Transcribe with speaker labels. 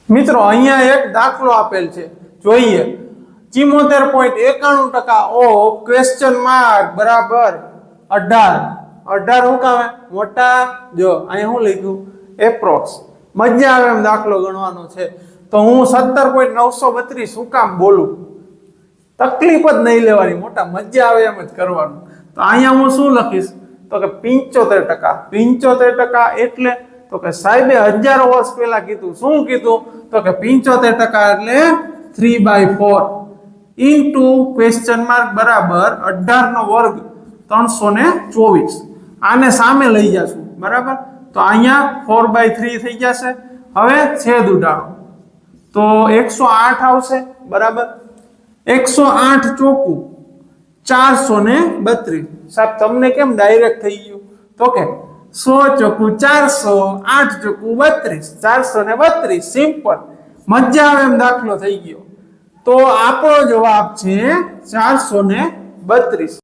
Speaker 1: મિત્રો અહીંયા એક દાખલો આપેલ છે, જોઈએ 74.91% ઓફ ક્વેશ્ચન માર્ક બરાબર 18 હું કામે મોટા જો અહીંયા હું લખ્યું એપ્રોક્સ મજા આવે એમ દાખલો ગણવાનો છે તો હું 17.932 શું કામ બોલું, તકલીફ જ નહીં લેવાની, મોટા મજા આવે એમ જ કરવાનું। તો અહીંયા હું શું લખીશ તો કે 75% એટલે તો કે સાહેબે હજારો વર્ષ પહેલા કીધું, શું કીધું તો કે 75% એટલે 3/4 ઇન્ટુ ક્વેશ્ચન માર્ક બરાબર 18 નો વર્ગ 324, આને સામે લઈ જાશું બરાબર, તો અહીંયા 4/3 થઈ જશે। હવે છેદ ઉડાડો તો 108 આવશે બરાબર, 108 ચોકું 432। સાહેબ તમને કેમ ડાયરેક્ટ થઈ ગયું તો કે 100 ચોકું 400, 8 ચોકું 32, 432 સિમ્પલ, મજા આવે એમ દાખલો થઈ ગયો। તો આપણો જવાબ છે 432।